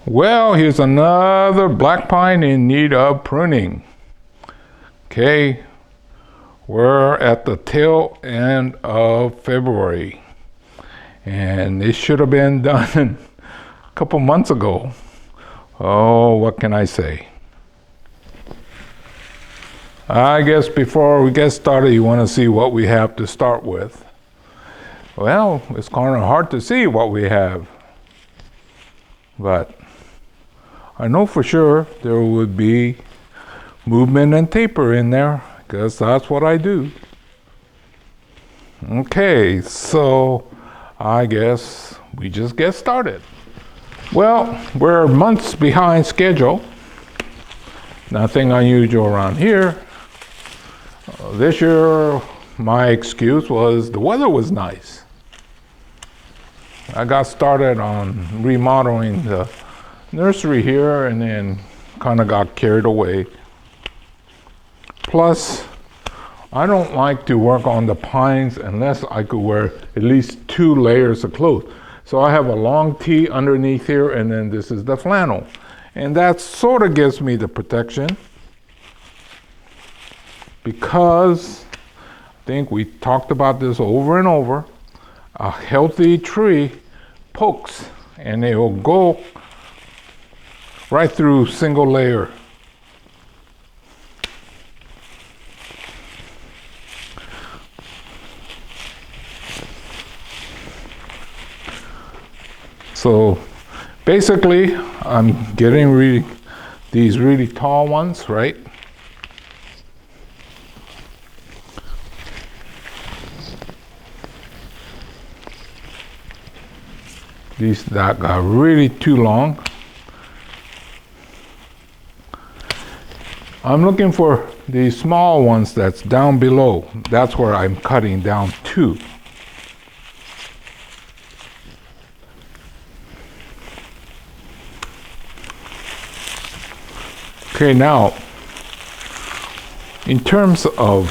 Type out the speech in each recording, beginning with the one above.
Well, here's another black pine in need of pruning. Okay, we're at the tail end of February, and it should have been done a couple months ago. Oh, what can I say? I guess before we get started, you want to see what we have to start with. Well, it's kind of hard to see what we have, but I know for sure there would be movement and taper in there, because that's what I do. Okay, so I guess we just get started. Well, we're months behind schedule. Nothing unusual around here. This year, my excuse was the weather was nice. I got started on remodeling the nursery here and then kind of got carried away. Plus, I don't like to work on the pines unless I could wear at least 2 layers of clothes. So I have a long tee underneath here, and then this is the flannel. And that sort of gives me the protection, because I think we talked about this over and over. A healthy tree pokes and it will go right through single layer. So basically, I'm getting these really tall ones, right? These that got really too long. I'm looking for these small ones that's down below. That's where I'm cutting down to. Okay, now, in terms of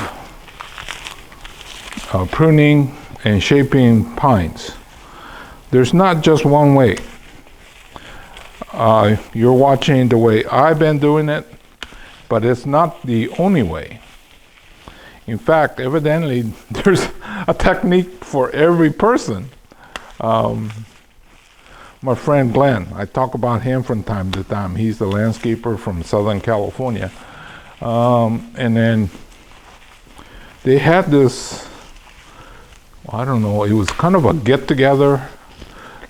pruning and shaping pines, there's not just one way. You're watching the way I've been doing it, but it's not the only way. In fact, evidently, there's a technique for every person. My friend Glenn, I talk about him from time to time. He's the landscaper from Southern California. And then they had this, I don't know, it was kind of a get-together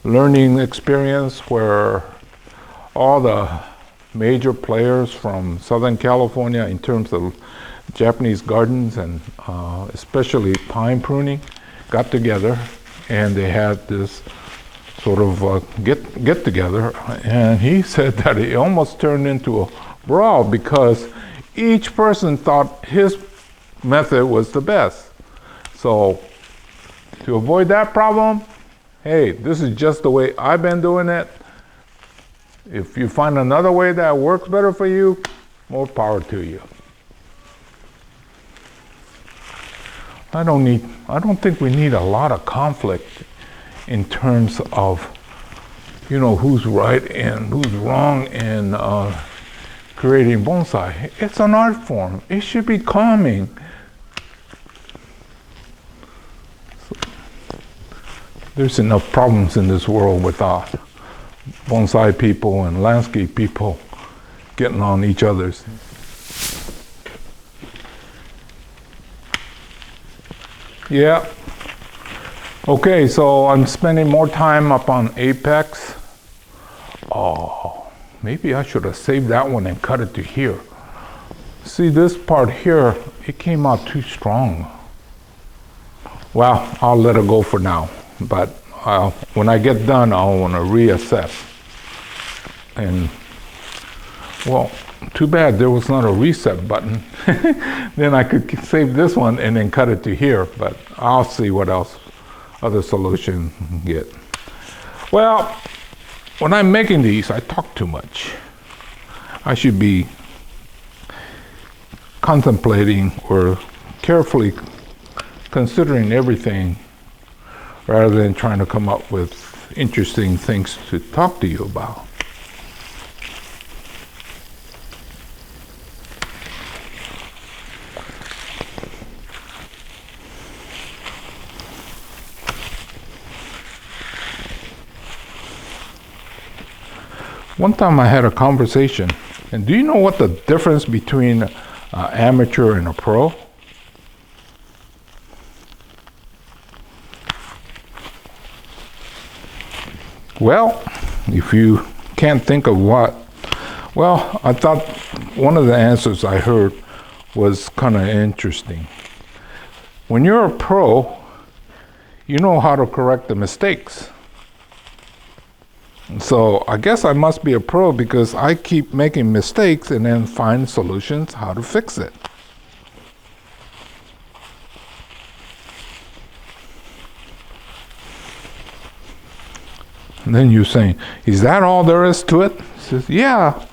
learning experience where all the major players from Southern California in terms of Japanese gardens and especially pine pruning got together, and they had this sort of get together, and he said that it almost turned into a brawl because each person thought his method was the best. So to avoid that problem, hey, this is just the way I've been doing it. If you find another way that works better for you, more power to you. I don't think we need a lot of conflict in terms of, who's right and who's wrong in creating bonsai. It's an art form. It should be calming. There's enough problems in this world with bonsai people and landscape people getting on each other's. Yeah. Okay, so I'm spending more time up on apex. Oh, maybe I should have saved that one and cut it to here. See, this part here, it came out too strong. Well, I'll let it go for now. But when I get done, I'll want to reassess. And, well, too bad there was not a reset button. Then I could save this one and then cut it to here, but I'll see what else other solution get. Well, when I'm making these, I talk too much. I should be contemplating or carefully considering everything rather than trying to come up with interesting things to talk to you about. One time I had a conversation, and do you know what the difference between an amateur and a pro? Well, if you can't think of what, well, I thought one of the answers I heard was kind of interesting. When you're a pro, you know how to correct the mistakes. So I guess I must be a pro because I keep making mistakes and then find solutions how to fix it. And then you're saying, is that all there is to it? He says, yeah,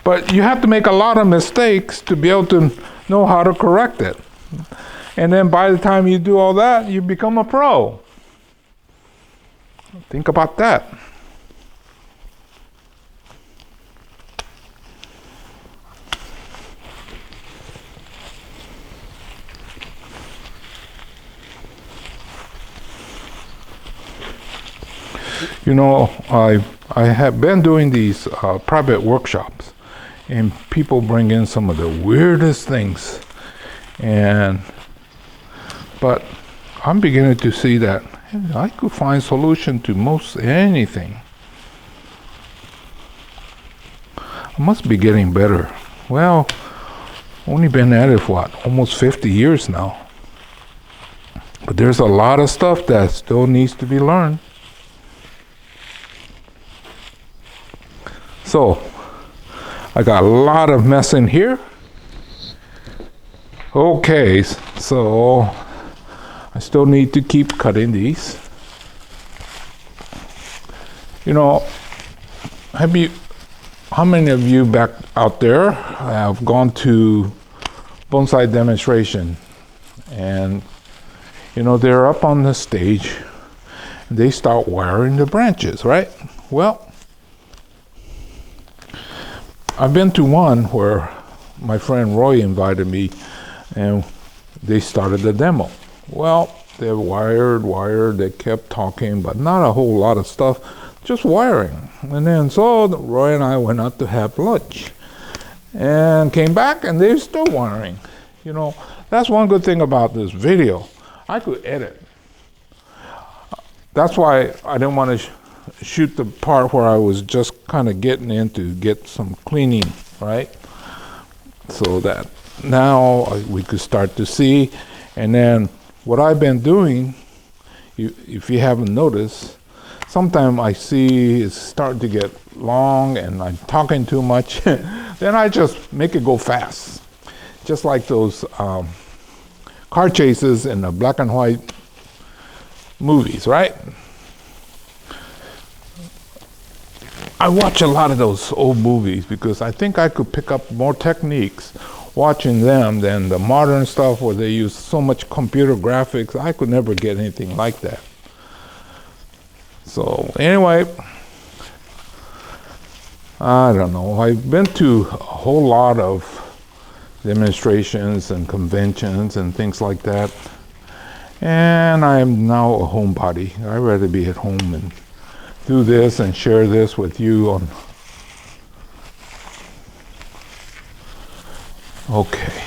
but you have to make a lot of mistakes to be able to know how to correct it. And then by the time you do all that, you become a pro. Think about that. You know, I have been doing these private workshops, and people bring in some of the weirdest things, but I'm beginning to see that I could find solution to most anything. I must be getting better. Well, only been at it for what, almost 50 years now. But there's a lot of stuff that still needs to be learned. So, I got a lot of mess in here. Okay, so I still need to keep cutting these. You know, how many of you back out there have gone to bonsai demonstration? And, you know, they're up on the stage, and they start wiring the branches, right? Well, I've been to one where my friend Roy invited me, and they started the demo. Well, they wired, they kept talking, but not a whole lot of stuff, just wiring. And then so Roy and I went out to have lunch and came back, and they're still wiring. You know, that's one good thing about this video. I could edit. That's why I didn't want to shoot the part where I was just kind of getting in to get some cleaning, right? So that now we could start to see. And then what I've been doing, if you haven't noticed, sometimes I see it's starting to get long and I'm talking too much. Then I just make it go fast. Just like those car chases in the black and white movies, right? I watch a lot of those old movies because I think I could pick up more techniques watching them than the modern stuff where they use so much computer graphics. I could never get anything like that. So anyway, I don't know. I've been to a whole lot of demonstrations and conventions and things like that. And I'm now a homebody. I'd rather be at home and do this and share this with you on. Okay,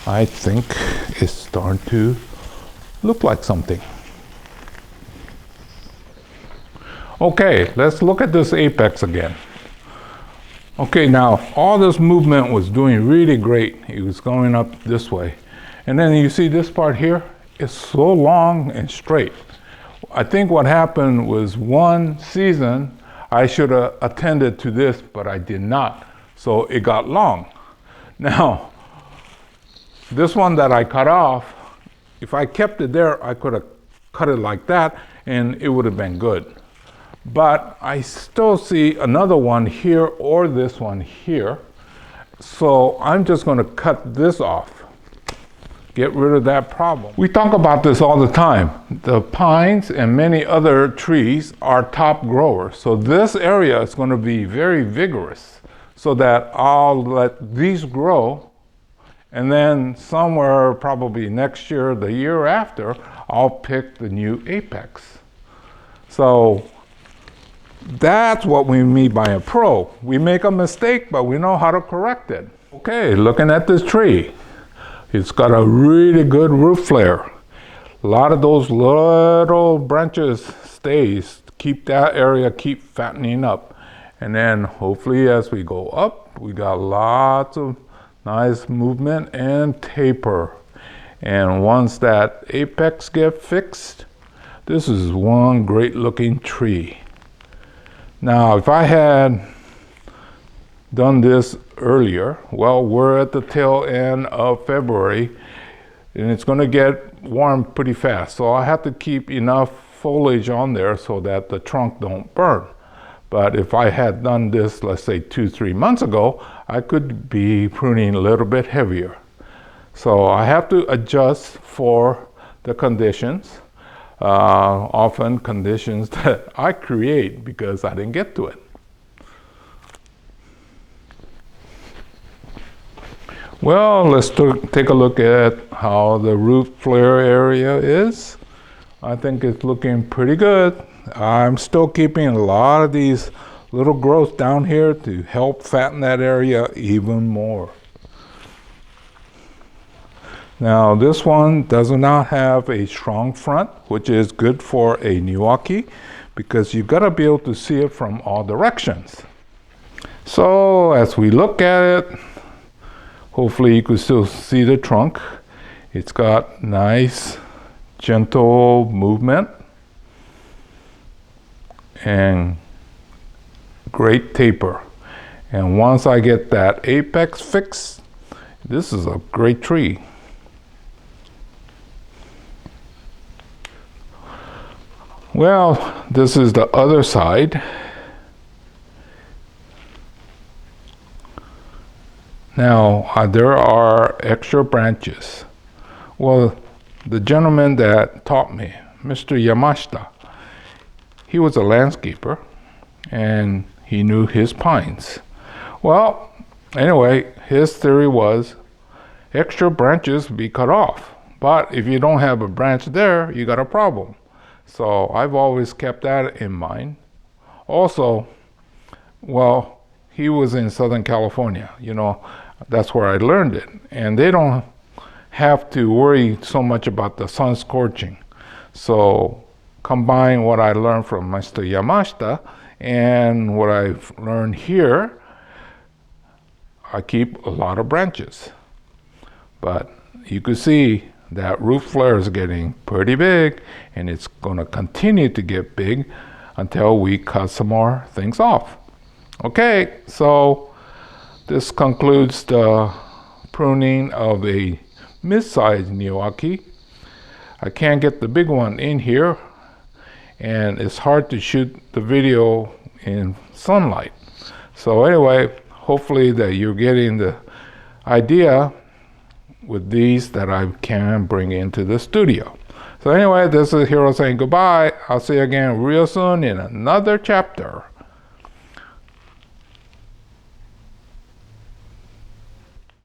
I think it's starting to look like something. Okay, let's look at this apex again. Okay, now all this movement was doing really great. It was going up this way. And then you see this part here, it's so long and straight. I think what happened was one season I should have attended to this, but I did not. So it got long. Now, this one that I cut off, if I kept it there, I could have cut it like that and it would have been good. But I still see another one here or this one here. So I'm just going to cut this off. Get rid of that problem. We talk about this all the time. The pines and many other trees are top growers. So this area is going to be very vigorous so that I'll let these grow, and then somewhere probably next year, the year after, I'll pick the new apex. So That's what we mean by a pro. We make a mistake, but we know how to correct it. Okay, looking at this tree. It's got a really good root flare. A lot of those little branches stays, keep that area, keep fattening up. And then hopefully as we go up, we got lots of nice movement and taper. And once that apex get fixed, this is one great looking tree. Now, if I had done this earlier, well, we're at the tail end of February and it's going to get warm pretty fast. So I have to keep enough foliage on there so that the trunk don't burn. But if I had done this, let's say 2-3 months ago, I could be pruning a little bit heavier. So I have to adjust for the conditions. Often conditions that I create because I didn't get to it. Well, let's take a look at how the root flare area is. I think it's looking pretty good. I'm still keeping a lot of these little growths down here to help fatten that area even more. Now this one does not have a strong front, which is good for a Niwaki because you've got to be able to see it from all directions. So as we look at it, hopefully you can still see the trunk. It's got nice, gentle movement and great taper. And once I get that apex fixed, this is a great tree. Well, this is the other side. Now, there are extra branches. Well, the gentleman that taught me, Mr. Yamashita, he was a landscaper and he knew his pines. Well, anyway, his theory was extra branches be cut off. But if you don't have a branch there, you got a problem. So I've always kept that in mind. Also, well, he was in Southern California, that's where I learned it. And they don't have to worry so much about the sun scorching. So combine what I learned from Mr. Yamashita and what I've learned here, I keep a lot of branches. But you can see that root flare is getting pretty big and it's going to continue to get big until we cut some more things off. Okay, so this concludes the pruning of a mid-sized Niwaki. I can't get the big one in here and it's hard to shoot the video in sunlight. So anyway, hopefully that you're getting the idea with these that I can bring into the studio. So anyway, this is Hiro saying goodbye. I'll see you again real soon in another chapter.